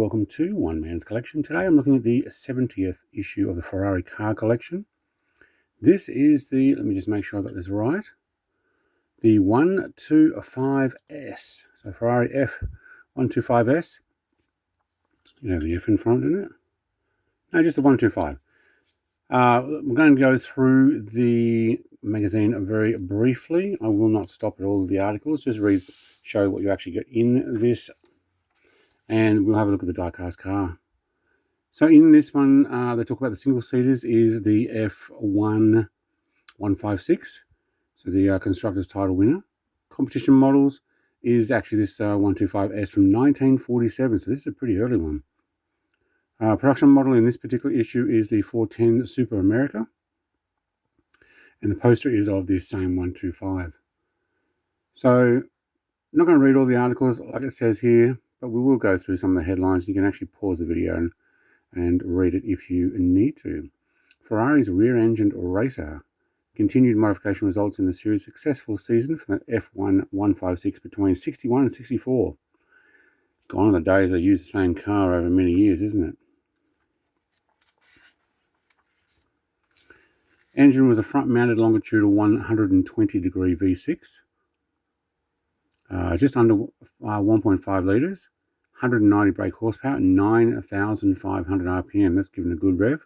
welcome to One Man's Collection. Today I'm looking at the 70th issue of the Ferrari car collection. This is the, let me just make sure I got this right, the 125S. So Ferrari F125S. You have the F in front, isn't it? No, just the 125. We're going to go through the magazine very briefly. I will not stop at all of the articles, just show what you actually get in this, and we'll have a look at the die-cast car. So in this one, they talk about the single-seaters is the F156, so the constructor's title winner. Competition models is actually this 125S from 1947, so this is a pretty early one. Production model in this particular issue is the 410 Super America, and the poster is of this same 125. So I'm not going to read all the articles like it says here, but we will go through some of the headlines. You can actually pause the video and read it if you need to. Ferrari's rear-engined racer. Continued modification results in the series' successful season for the F156 between 61 and 64. Gone are the days they used the same car over many years, isn't it? Engine was a front-mounted longitudinal 120-degree V6. Just under 1.5 litres. 190 brake horsepower, 9,500 RPM. That's given a good rev.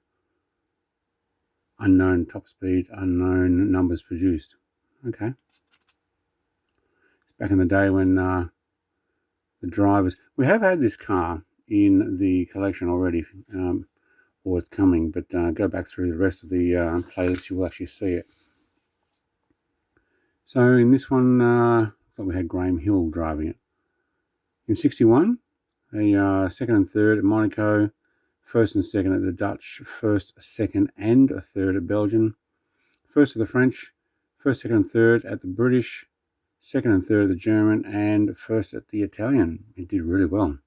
Unknown top speed, unknown numbers produced. Okay. It's back in the day when the drivers... We have had this car in the collection already, or it's coming, but go back through the rest of the playlist, you will actually see it. So in this one, I thought we had Graham Hill driving it. In 61, a second and third at Monaco, first and second at the Dutch, first, second and a third at Belgium, first at the French, first, second and third at the British, second and third at the German, and first at the Italian. It did really well.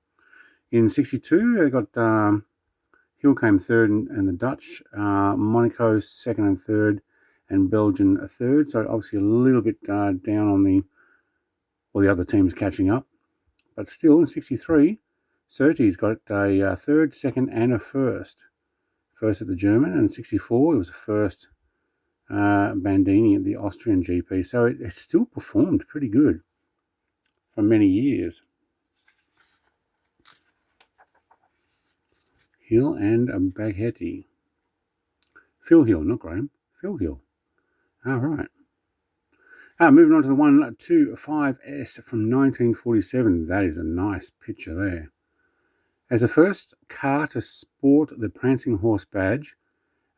In 62, they got Hill came third and the Dutch, Monaco second and third, and Belgium a third. So obviously a little bit down on the other teams catching up. But still in 63, Surtees got a third, second, and a first. First at the German, and in 64 it was the first Bandini at the Austrian GP. So it still performed pretty good for many years. Hill and Baghetti. Phil Hill, not Graham. Phil Hill. All right. Moving on to the 125S from 1947. That is a nice picture there. As the first car to sport the Prancing Horse badge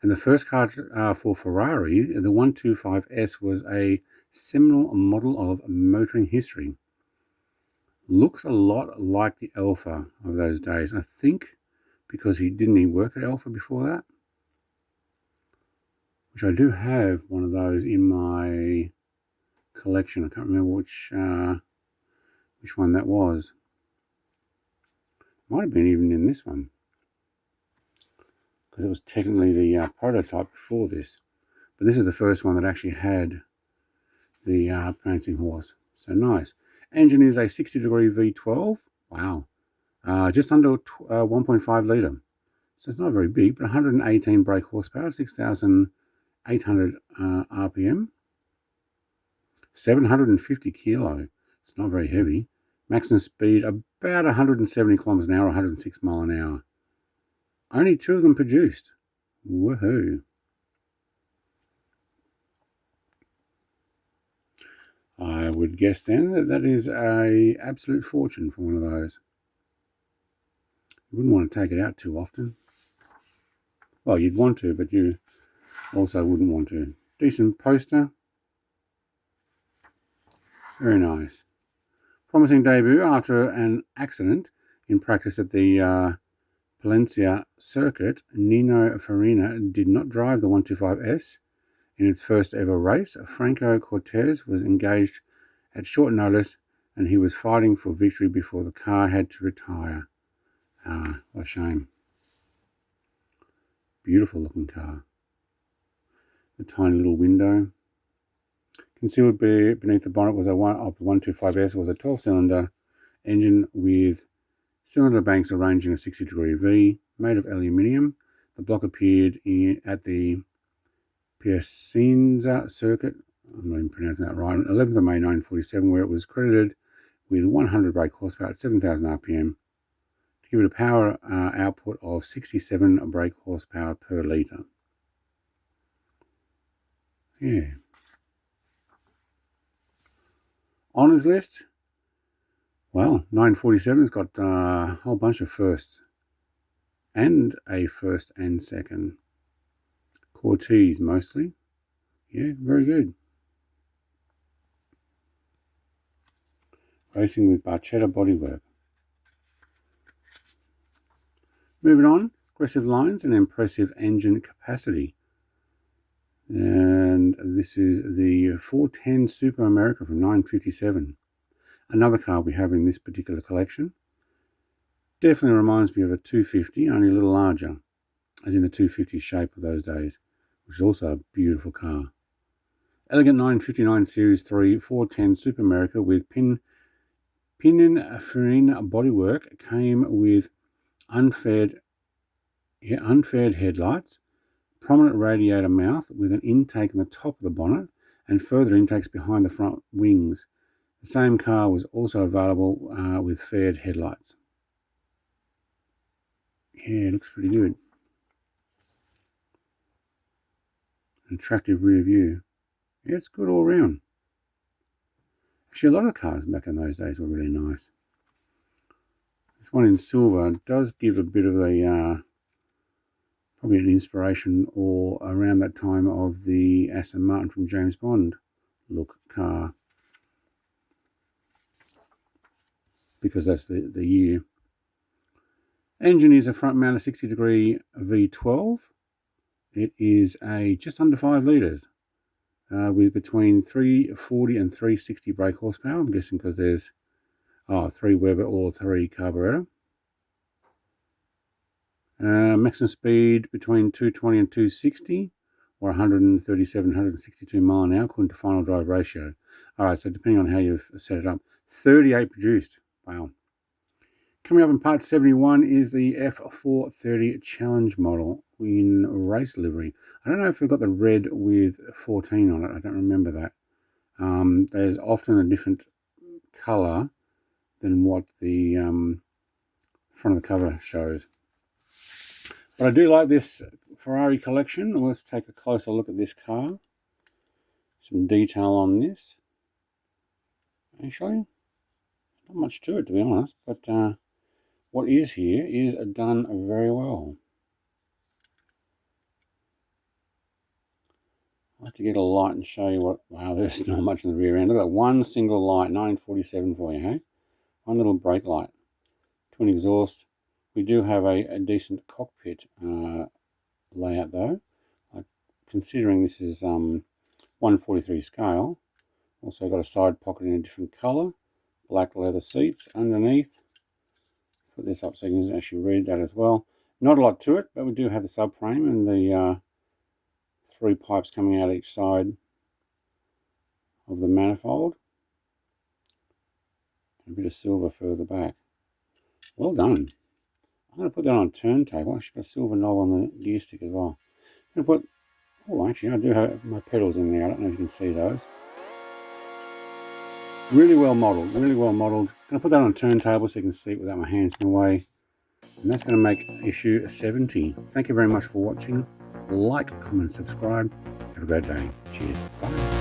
and the first car for Ferrari, the 125S was a seminal model of motoring history. Looks a lot like the Alfa of those days. I think because he work at Alfa before that? Which I do have one of those in my collection. I can't remember which one that was. Might have been even in this one, because it was technically the prototype before this. But this is the first one that actually had the Prancing Horse. So nice. Engine is a 60-degree V12. Wow. Just under 1.5 litre. So it's not very big, but 118 brake horsepower, 6,800 RPM. 750 kilo. It's not very heavy. Maximum speed about 170 kilometers an hour, 106 mile an hour. Only 2 of them produced. Woohoo! I would guess then that is a absolute fortune for one of those. You wouldn't want to take it out too often. Well, you'd want to, but you also wouldn't want to. Decent poster. Very nice. Promising debut after an accident in practice at the Palencia circuit. Nino Farina did not drive the 125S in its first ever race. Franco Cortez was engaged at short notice, and he was fighting for victory before the car had to retire. What a shame. Beautiful looking car. The tiny little window. Concealed beneath the bonnet was of the 125S was a 12-cylinder engine with Cylinder banks arranged in a 60-degree V, made of aluminium. The block appeared at the Piacenza circuit, I'm not even pronouncing that right, on 11th of May 1947, where it was credited with 100 brake horsepower at 7,000 RPM to give it a power output of 67 brake horsepower per litre. Yeah. Honours list. Well, 947's got a whole bunch of firsts and a first and second. Cortese mostly. Yeah, very good. Racing with Barchetta bodywork. Moving on, aggressive lines and impressive engine capacity. And this is the 410 Super America from 957. Another car we have in this particular collection. Definitely reminds me of a 250, only a little larger, as in the 250 shape of those days, which is also a beautiful car. Elegant 959 Series 3 410 Super America with Pininfarina bodywork came with unfaired headlights, prominent radiator mouth with an intake on the top of the bonnet, and further intakes behind the front wings. The same car was also available with faired headlights. Yeah, it looks pretty good. An attractive rear view. Yeah, it's good all round. Actually, a lot of cars back in those days were really nice. This one in silver does give a bit of a probably an inspiration or around that time of the Aston Martin from James Bond look car, because that's the year. Engine is a front mounted 60-degree V12. It is a just under 5 litres with between 340 and 360 brake horsepower. I'm guessing because there's 3 Weber or 3 carburetor. Maximum speed between 220 and 260 or 137, 162 mile an hour according to final drive ratio. Alright, so depending on how you've set it up. 38 produced. Wow. Coming up in part 71 is the F430 Challenge model in race livery. I don't know if we've got the red with 14 on it. I don't remember that. There's often a different colour than what the front of the cover shows. But I do like this Ferrari collection. Let's take a closer look at this car. Some detail on this. Actually, not much to it, to be honest, but what is here is done very well. I'll have to get a light and show you what... Wow, there's not much in the rear end. Look at that, one single light, 947 for you, hey? One little brake light. Twin exhaust. We do have a decent cockpit layout though. Considering this is 143 scale. Also got a side pocket in a different colour. Black leather seats underneath. Put this up so you can actually read that as well. Not a lot to it, but we do have the subframe and the 3 pipes coming out each side of the manifold. A bit of silver further back. Well done. I'm going to put that on a turntable. I've got a silver knob on the gear stick as well. I'm going to put... Oh, actually, I do have my pedals in there. I don't know if you can see those. Really well modelled, really well modelled. I'm going to put that on a turntable so you can see it without my hands in the way. And that's going to make issue 70. Thank you very much for watching. Like, comment, subscribe. Have a great day. Cheers. Bye.